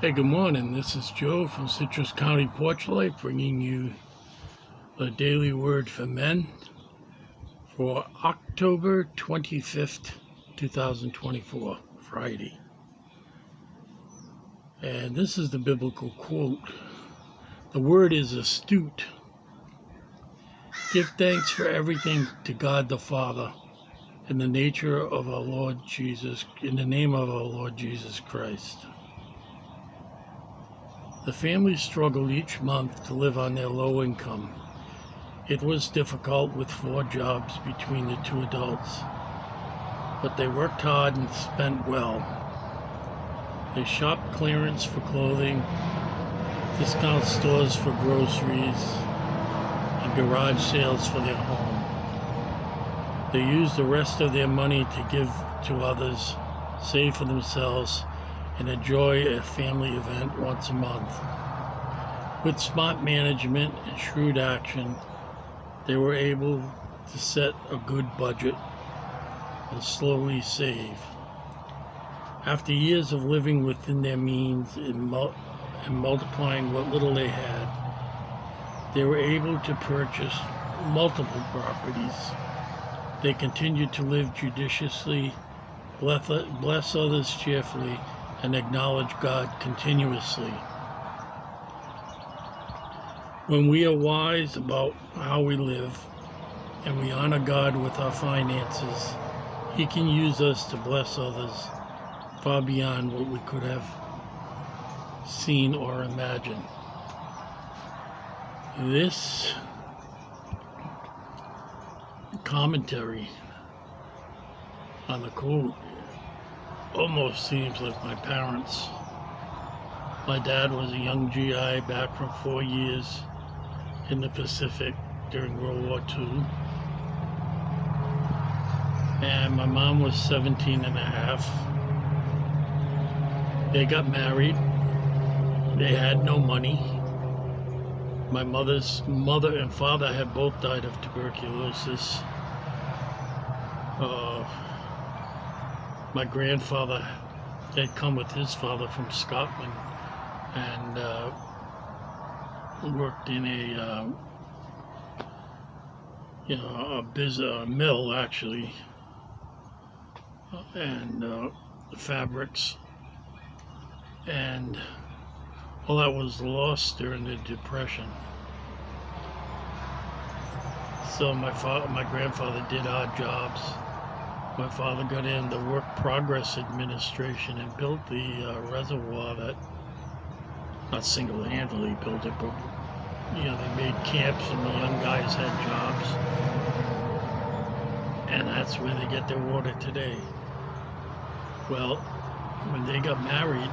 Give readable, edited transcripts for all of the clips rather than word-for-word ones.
Hey, good morning. This is Joe from Citrus County Porch Life, bringing you a daily word for men for October 25th, 2024, Friday. And this is the biblical quote. The word is astute. Give thanks for everything to God the Father in the nature of our Lord Jesus, in the name of our Lord Jesus Christ. The family struggled each month to live on their low income. It was difficult with 4 jobs between the 2 adults, but they worked hard and spent well. They shopped clearance for clothing, discount stores for groceries, and garage sales for their home. They used the rest of their money to give to others, save for themselves, and enjoy a family event once a month. With smart management and shrewd action, they were able to set a good budget and slowly save. After years of living within their means and multiplying what little they had, they were able to purchase multiple properties. They continued to live judiciously, bless others cheerfully, and acknowledge God continuously. When we are wise about how we live and we honor God with our finances, He can use us to bless others far beyond what we could have seen or imagined. This commentary on the quote almost seems like my parents. My dad was a young GI back from 4 years in the Pacific during World War II. And my mom was 17 and a half. They got married. They had no money. My mother's mother and father had both died of tuberculosis. My grandfather had come with his father from Scotland and worked in a mill actually, and fabrics, and all that was lost during the Depression. So my grandfather did odd jobs. My father got in the Work Progress Administration and built the reservoir that, not single-handedly built it, but they made camps and the young guys had jobs. And that's where they get their water today. Well, when they got married,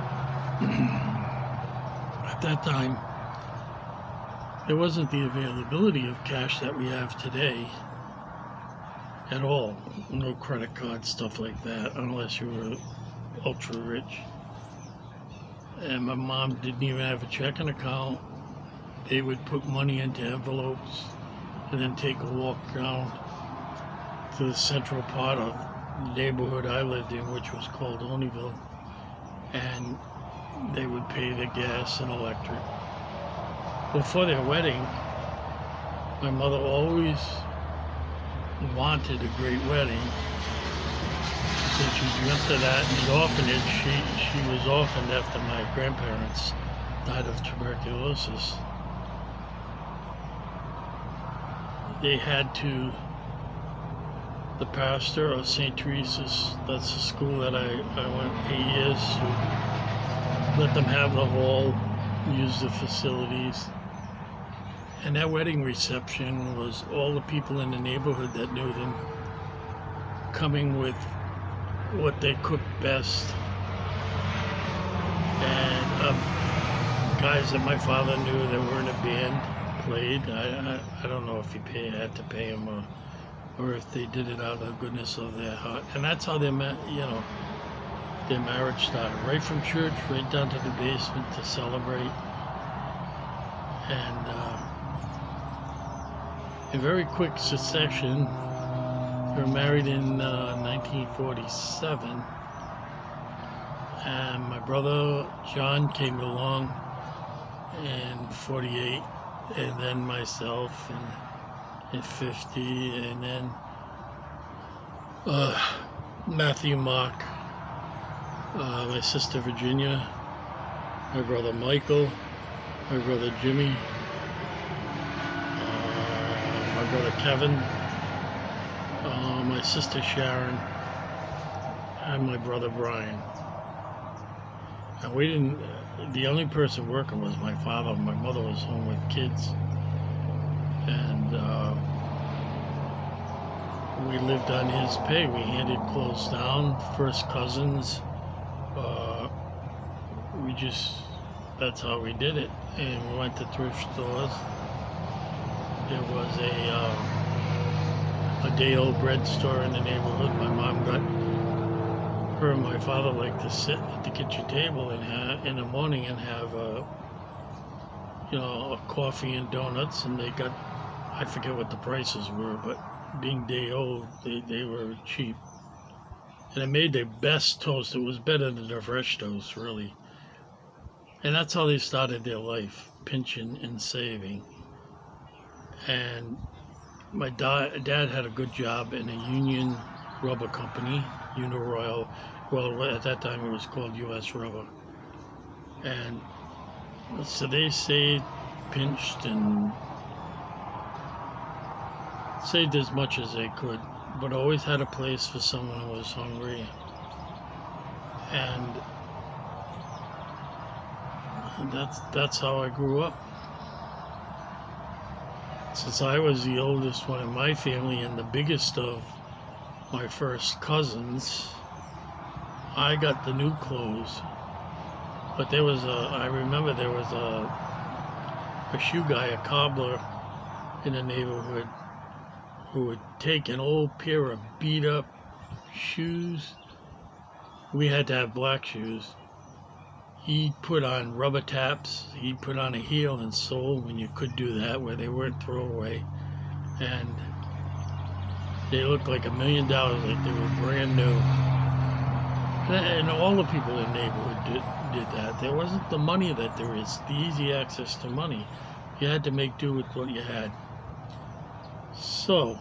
at that time, there wasn't the availability of cash that we have today at all. No credit card, stuff like that, unless you were ultra rich. And my mom didn't even have a checking account. They would put money into envelopes and then take a walk down to the central part of the neighborhood I lived in, which was called Oneyville, and they would pay the gas and electric. Well, for their wedding, my mother always wanted a great wedding, so she dreamt of that. In the orphanage, she was orphaned after my grandparents died of tuberculosis. They had to, the pastor of St. Teresa's, that's the school that I went 8 years to, let them have the hall, use the facilities. And that wedding reception was all the people in the neighborhood that knew them coming with what they cooked best. And guys that my father knew that were in a band played. I don't know if he had to pay them or if they did it out of the goodness of their heart. And that's how their marriage started. Right from church, right down to the basement to celebrate. And in very quick succession, they were married in 1947. and my brother John came along in 48, and then myself in 50, and then Matthew, Mark, my sister Virginia, my brother Michael, my brother Jimmy, my brother Kevin, my sister Sharon, and my brother Brian. And we didn't, the only person working was my father. My mother was home with kids. And we lived on his pay. We handed clothes down, first cousins. That's how we did it. And we went to thrift stores. There was a day-old bread store in the neighborhood. My mom got, her and my father liked to sit at the kitchen table and in the morning and have a coffee and donuts, and they got, I forget what the prices were, but being day old, they were cheap. And it made the best toast. It was better than the fresh toast, really. And that's how they started their life, pinching and saving. And my dad had a good job in a union rubber company, Uniroyal. Well, at that time it was called U.S. Rubber. And so they saved, pinched, and saved as much as they could, but always had a place for someone who was hungry. And that's how I grew up. Since I was the oldest one in my family and the biggest of my first cousins, I got the new clothes. But I remember there was a shoe guy, a cobbler in the neighborhood, who would take an old pair of beat up shoes. We had to have black shoes. He'd put on rubber taps. He'd put on a heel and sole when you could do that, where they weren't throwaway. And they looked like $1 million, like they were brand new. And all the people in the neighborhood did that. There wasn't the money that there is, the easy access to money. You had to make do with what you had. So,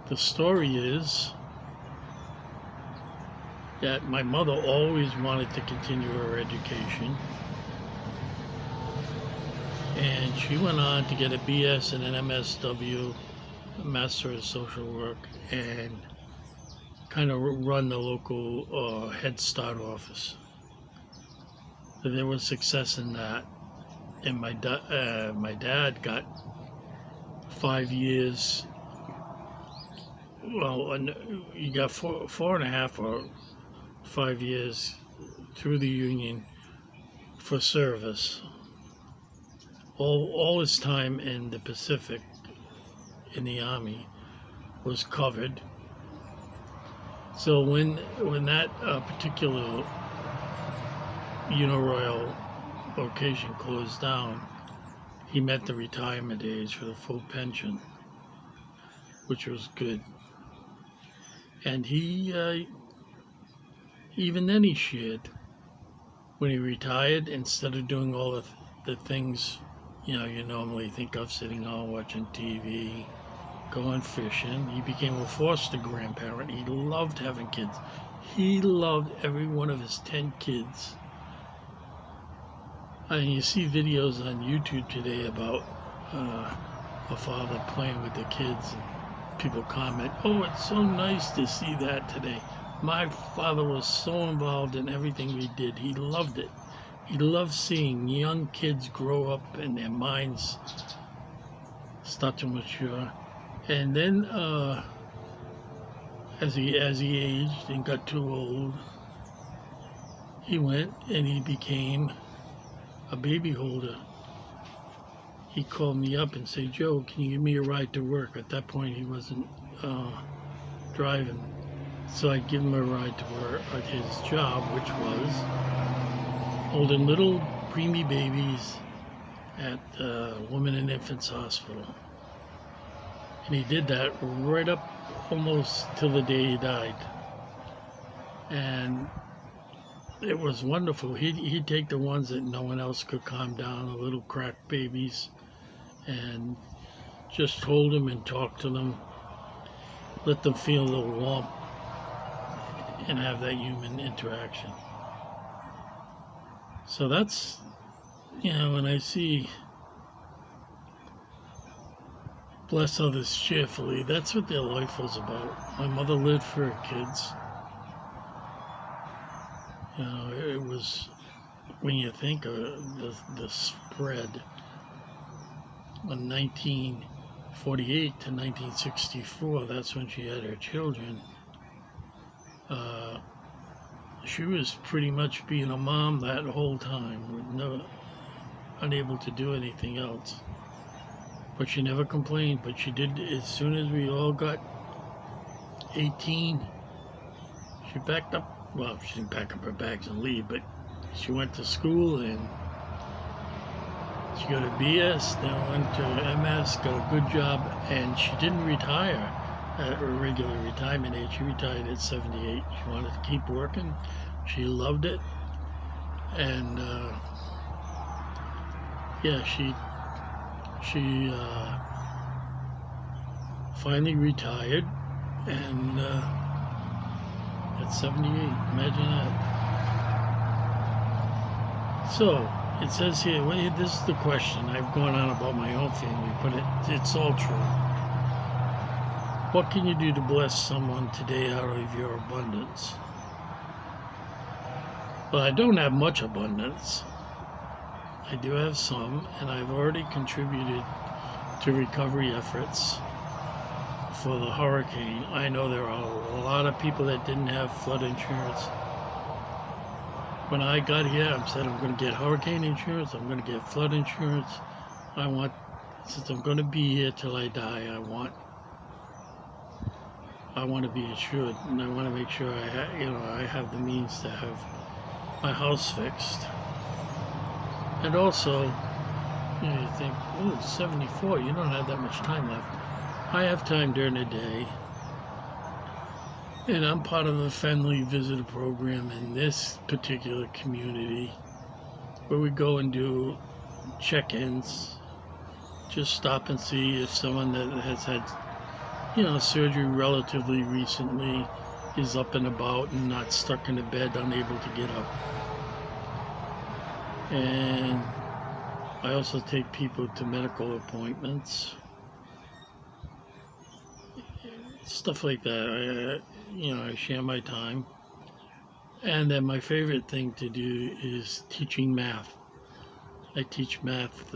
the story is that my mother always wanted to continue her education, and she went on to get a BS and an MSW, a Master of Social Work, and kind of run the local Head Start office. So there was success in that, and my dad got 5 years. Well, you got four and a half or 5 years through the union for service. All his time in the Pacific, in the Army, was covered. So when that particular Uniroyal location closed down, he met the retirement age for the full pension, which was good. And he, even then he shared. When he retired, instead of doing all the things, you normally think of, sitting home watching TV, going fishing, he became a foster grandparent. He loved having kids. He loved every one of his 10 kids. I mean, you see videos on YouTube today about a father playing with the kids, and people comment, "Oh, it's so nice to see that today." My father was so involved in everything we did. He loved it. He loved seeing young kids grow up and their minds start to mature. And then as he aged and got too old, he went and he became a baby holder. He called me up and said, "Joe, can you give me a ride to work?" At that point he wasn't driving. So I'd give him a ride to work at his job, which was holding little preemie babies at Women and Infants Hospital. And he did that right up almost till the day he died. And it was wonderful. He'd take the ones that no one else could calm down, the little crack babies, and just hold them and talk to them, let them feel the warmth and have that human interaction. So that's, when I see bless others cheerfully, that's what their life was about. My mother lived for her kids. It was, when you think of the spread in 1948 to 1964, that's when she had her children. She was pretty much being a mom that whole time, unable to do anything else. But she never complained. But she did, as soon as we all got 18, she packed up. Well, she didn't pack up her bags and leave, but she went to school and she got a BS, then went to MS, got a good job, and she didn't retire at her regular retirement age. She retired at 78. She wanted to keep working. She loved it. And she finally retired, and at 78, imagine that. So it says here, this is the question. I've gone on about my own family, but it's all true. What can you do to bless someone today out of your abundance? Well, I don't have much abundance. I do have some, and I've already contributed to recovery efforts for the hurricane. I know there are a lot of people that didn't have flood insurance. When I got here, I said I'm going to get hurricane insurance, I'm going to get flood insurance. Since I'm going to be here till I die, I want to be insured, and I want to make sure I have the means to have my house fixed. And also, you think, 74, you don't have that much time left. I have time during the day, and I'm part of a family visitor program in this particular community where we go and do check-ins, just stop and see if someone that has had, surgery relatively recently is up and about and not stuck in a bed, unable to get up. And I also take people to medical appointments, stuff like that. I share my time. And then my favorite thing to do is teaching math. I teach math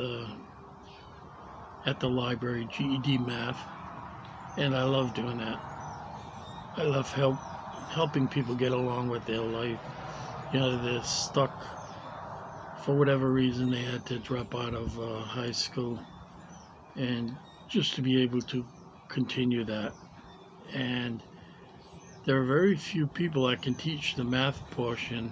at the library, GED math, and I love doing that. I love helping people get along with their life. They're stuck for whatever reason. They had to drop out of high school, and just to be able to continue that. And there are very few people that can teach the math portion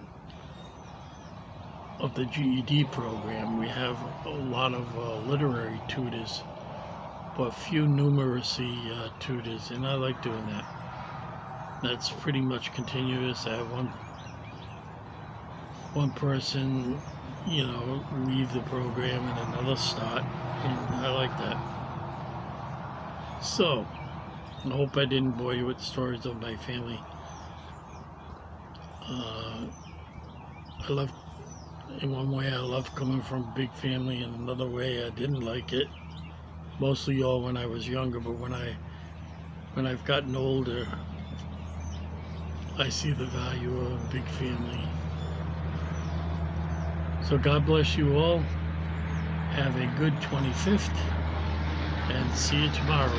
of the GED program. We have a lot of literary tutors, but few numeracy tutors, and I like doing that. That's pretty much continuous. I have one person, leave the program and another start, and I like that. So, I hope I didn't bore you with stories of my family. In one way, I love coming from a big family, and another way, I didn't like it. Mostly all when I was younger, but when I've gotten older, I see the value of a big family. So God bless you all. Have a good 25th, and see you tomorrow.